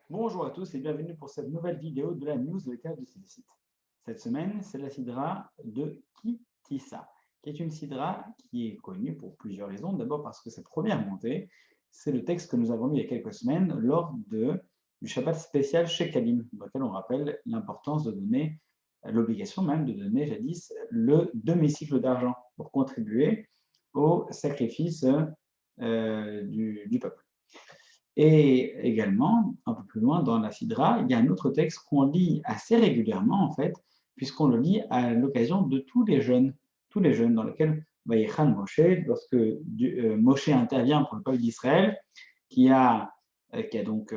Bonjour à tous et bienvenue pour cette nouvelle vidéo de la newsletter du site. Cette semaine, c'est la sidra de Kitissa, qui est une sidra qui est connue pour plusieurs raisons. D'abord parce que sa première montée, c'est le texte que nous avons lu il y a quelques semaines lors du Shabbat spécial chez Kalim, dans lequel on rappelle l'importance de donner, l'obligation même de donner jadis le demi-cycle d'argent pour contribuer au sacrifice du peuple. Et également, un peu plus loin dans la Sidra, il y a un autre texte qu'on lit assez régulièrement, en fait, puisqu'on le lit à l'occasion de tous les jeûnes dans lesquels Vaïchan Moshe, lorsque Moshe intervient pour le peuple d'Israël, qui a donc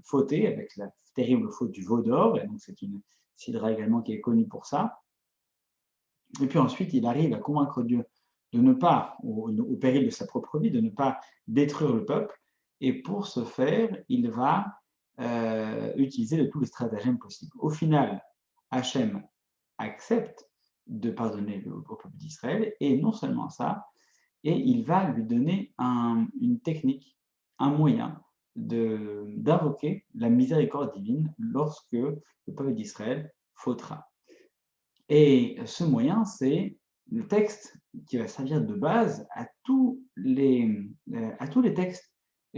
fauté avec la terrible faute du veau d'or, et donc c'est une Sidra également qui est connue pour ça. Et puis ensuite, il arrive à convaincre Dieu de ne pas, au péril de sa propre vie, de ne pas détruire le peuple. Et pour ce faire, il va utiliser de tous les stratagèmes possibles. Au final, Hachem accepte de pardonner au peuple d'Israël, et non seulement ça, et il va lui donner une technique, un moyen d'invoquer la miséricorde divine lorsque le peuple d'Israël fautera. Et ce moyen, c'est le texte qui va servir de base à tous les textes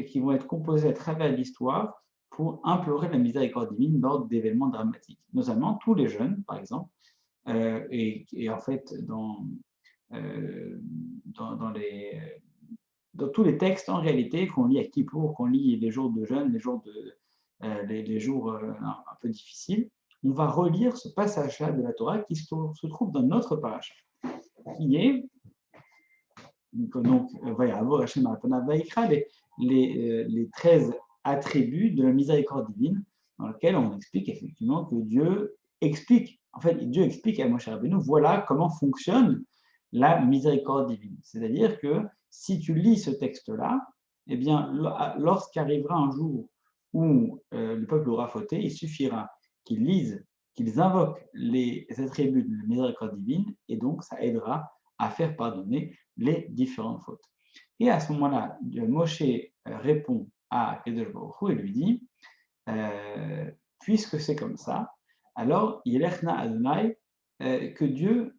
qui vont être composés à travers l'histoire pour implorer la miséricorde divine lors d'événements dramatiques. Notamment tous les jeunes, par exemple, et en fait euh, dans, dans les, dans tous les textes en réalité qu'on lit à Kippour, qu'on lit les jours de jeûne, les jours un peu difficiles, on va relire ce passage-là de la Torah qui se trouve dans notre paracha, qui est donc les 13 attributs de la miséricorde divine, dans lesquels on explique effectivement que Dieu explique, en fait, Dieu explique à Moshe Rabbeinu, voilà comment fonctionne la miséricorde divine. C'est-à-dire que si tu lis ce texte-là, eh bien, lorsqu'arrivera un jour où le peuple aura fauté, il suffira qu'ils lisent, qu'ils invoquent les attributs de la miséricorde divine, et donc ça aidera à faire pardonner les différentes fautes. Et à ce moment-là, Moshe répond à Kadosh Baruch Hu et lui dit puisque c'est comme ça, alors Yelechna Adonai, que Dieu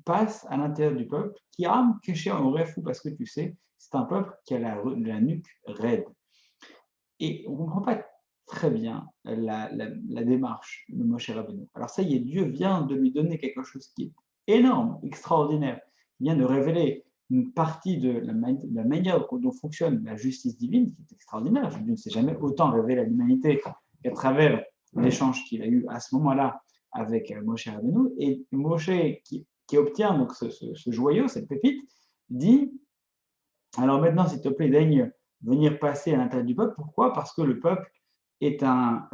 passe à l'intérieur du peuple, qui am Kesher Orefou, parce que tu sais, c'est un peuple qui a la nuque raide. Et on ne comprend pas très bien la démarche de Moshe Rabbeinu. Alors ça y est, Dieu vient de lui donner quelque chose qui est énorme, extraordinaire. Il vient de révéler une partie de la manière dont fonctionne la justice divine, qui est extraordinaire. Dieu ne s'est jamais autant révélé à l'humanité qu'à travers l'échange qu'il a eu à ce moment-là avec Moshe Rabbeinu. Et Moshe, qui obtient donc ce joyau, cette pépite, dit, alors maintenant, s'il te plaît, daigne venir passer à l'intérieur du peuple. Pourquoi? Parce que le peuple est un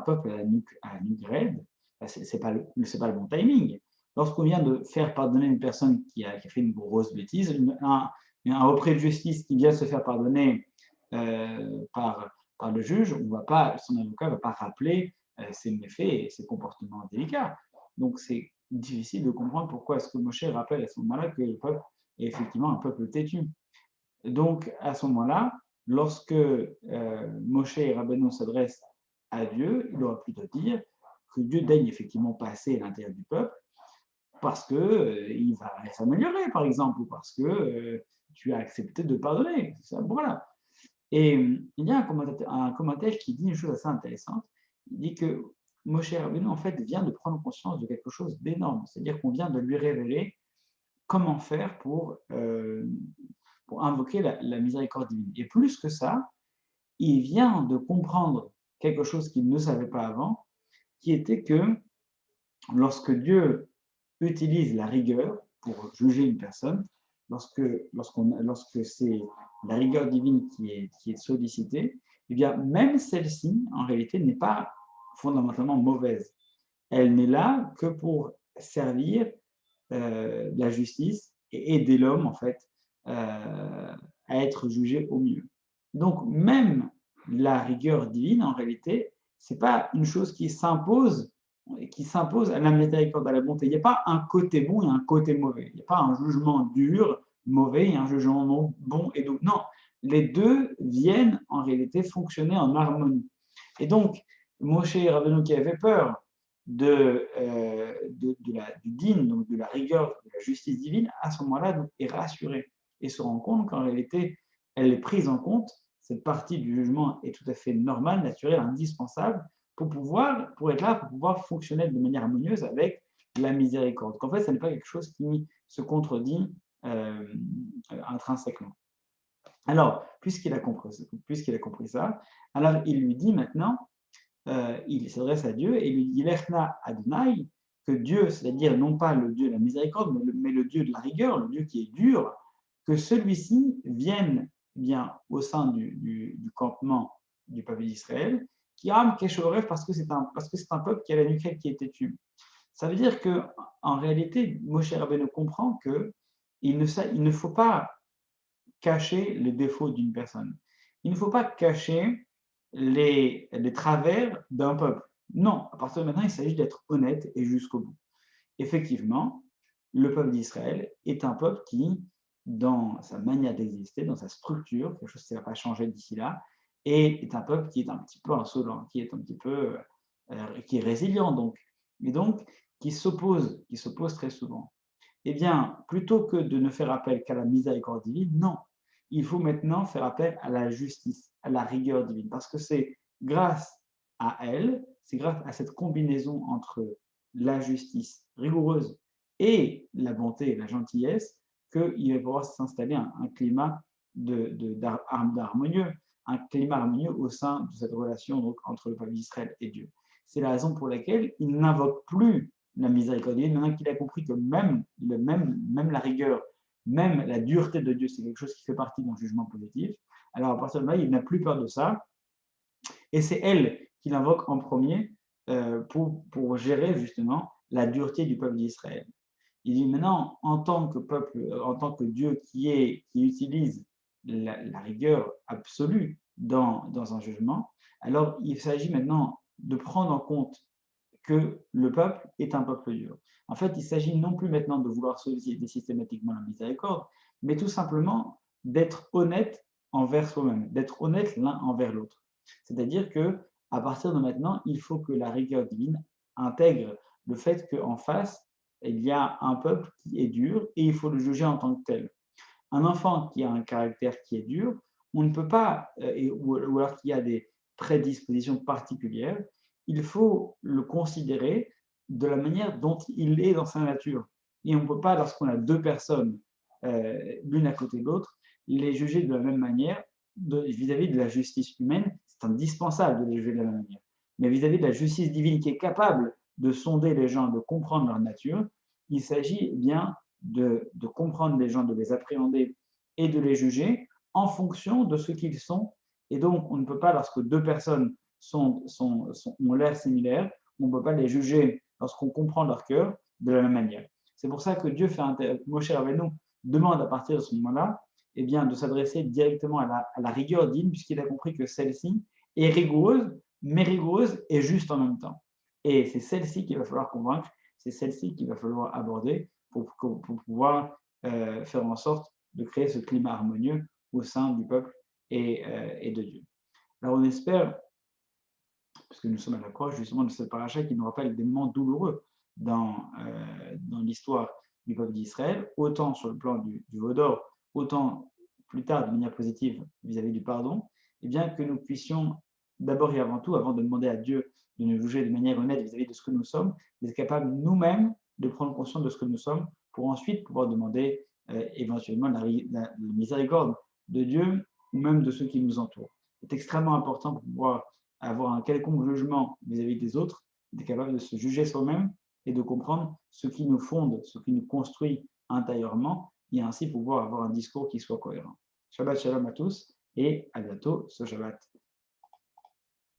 peuple à la nuque raide. Ce n'est pas le bon timing. Lorsqu'on vient de faire pardonner une personne qui a fait une grosse bêtise, un repris de justice qui vient se faire pardonner par le juge, son avocat ne va pas rappeler ses méfaits et ses comportements délicats. Donc c'est difficile de comprendre pourquoi est-ce que Moshe rappelle à ce moment-là que le peuple est effectivement un peuple têtu. Donc, à ce moment-là, lorsque Moshe et Rabbeinu s'adressent à Dieu, il aurait plutôt dire que Dieu daigne effectivement passer à l'intérieur du peuple parce qu'il va s'améliorer, par exemple, ou parce que tu as accepté de pardonner. Voilà. Et il y a un commentaire qui dit une chose assez intéressante. Il dit que Moshe Rabbeinu, en fait, vient de prendre conscience de quelque chose d'énorme. C'est-à-dire qu'on vient de lui révéler comment faire pour invoquer la miséricorde divine. Et plus que ça, il vient de comprendre quelque chose qu'il ne savait pas avant, qui était que lorsque Dieu utilise la rigueur pour juger une personne, lorsque c'est la rigueur divine qui est sollicitée, eh bien, même celle-ci, en réalité, n'est pas fondamentalement mauvaise. Elle n'est là que pour servir la justice et aider l'homme, en fait, à être jugé au mieux. Donc, même la rigueur divine, en réalité, ce n'est pas une chose qui s'impose à la miséricorde, à la bonté. Il n'y a pas un côté bon et un côté mauvais. Il n'y a pas un jugement dur, mauvais, et un jugement bon et doux. Non, les deux viennent en réalité fonctionner en harmonie. Et donc, Moshe Rabbeinu qui avait peur du din, donc de la rigueur, de la justice divine, à ce moment-là, est rassuré et se rend compte qu'en réalité, elle est prise en compte. Cette partie du jugement est tout à fait normale, naturelle, indispensable pour être là, pour pouvoir fonctionner de manière harmonieuse avec la miséricorde. Qu'en fait, ce n'est pas quelque chose qui se contredit intrinsèquement. Alors, puisqu'il a compris ça, alors il lui dit maintenant, il s'adresse à Dieu et il lui dit Lechna Adonai, que Dieu, c'est-à-dire non pas le Dieu de la miséricorde, mais le Dieu de la rigueur, le Dieu qui est dur, que celui-ci vienne bien au sein du campement du peuple d'Israël, qui ame Keshorev parce que c'est un peuple qui a la nuque qui est têtue. Ça veut dire que en réalité, Moshe Rabbeinu comprend que il ne faut pas cacher les défauts d'une personne. Il ne faut pas cacher les travers d'un peuple. Non, à partir de maintenant, il s'agit d'être honnête et jusqu'au bout. Effectivement, le peuple d'Israël est un peuple qui, dans sa manière d'exister, dans sa structure, quelque chose qui ne va pas changer d'ici là, et est un peuple qui est un petit peu insolent, qui est un petit peu, qui est résilient donc, et donc qui s'oppose très souvent. Eh bien, plutôt que de ne faire appel qu'à la miséricorde divine, non, il faut maintenant faire appel à la justice, à la rigueur divine, parce que c'est grâce à elle, c'est grâce à cette combinaison entre la justice rigoureuse et la bonté et la gentillesse qu'il va pouvoir s'installer un climat d'harmonieux, un climat harmonieux au sein de cette relation donc, entre le peuple d'Israël et Dieu. C'est la raison pour laquelle il n'invoque plus la miséricorde divine, maintenant qu'il a compris que même la rigueur, même la dureté de Dieu, c'est quelque chose qui fait partie d'un jugement positif. Alors à partir de là, il n'a plus peur de ça. Et c'est elle qu'il invoque en premier pour gérer justement la dureté du peuple d'Israël. Il dit maintenant, en tant que peuple, en tant que Dieu qui utilise la rigueur absolue dans un jugement, alors il s'agit maintenant de prendre en compte que le peuple est un peuple dur. En fait, il s'agit non plus maintenant de vouloir solliciter systématiquement la miséricorde, mais tout simplement d'être honnête envers soi-même, d'être honnête l'un envers l'autre. C'est-à-dire que à partir de maintenant, il faut que la rigueur divine intègre le fait qu'en face, il y a un peuple qui est dur et il faut le juger en tant que tel. Un enfant qui a un caractère qui est dur, on ne peut pas, ou alors qu'il y a des prédispositions particulières, il faut le considérer de la manière dont il est dans sa nature. Et on ne peut pas, lorsqu'on a deux personnes, l'une à côté de l'autre, les juger de la même manière vis-à-vis de la justice humaine. C'est indispensable de les juger de la même manière. Mais vis-à-vis de la justice divine qui est capable de sonder les gens, de comprendre leur nature, il s'agit bien de comprendre les gens, de les appréhender et de les juger en fonction de ce qu'ils sont. Et donc, on ne peut pas, lorsque deux personnes ont l'air similaires, on ne peut pas les juger lorsqu'on comprend leur cœur de la même manière. C'est pour ça que Dieu Moshe Rabbeinu demande à partir de ce moment-là eh bien, de s'adresser directement à la rigueur divine, puisqu'il a compris que celle-ci est rigoureuse, mais rigoureuse et juste en même temps. Et c'est celle-ci qu'il va falloir convaincre, c'est celle-ci qu'il va falloir aborder pour pouvoir faire en sorte de créer ce climat harmonieux au sein du peuple et de Dieu. Alors on espère, parce que nous sommes à l'approche justement de cette paracha qui nous rappelle des moments douloureux dans l'histoire du peuple d'Israël, autant sur le plan du Vaudor, autant plus tard de manière positive vis-à-vis du pardon, et bien que nous puissions d'abord et avant tout, avant de demander à Dieu de nous juger de manière honnête vis-à-vis de ce que nous sommes, d'être capables nous-mêmes de prendre conscience de ce que nous sommes pour ensuite pouvoir demander éventuellement la miséricorde de Dieu ou même de ceux qui nous entourent. C'est extrêmement important pour pouvoir avoir un quelconque jugement vis-à-vis des autres, d'être capable de se juger soi-même et de comprendre ce qui nous fonde, ce qui nous construit intérieurement, et ainsi pouvoir avoir un discours qui soit cohérent. Shabbat shalom à tous et à bientôt ce Shabbat.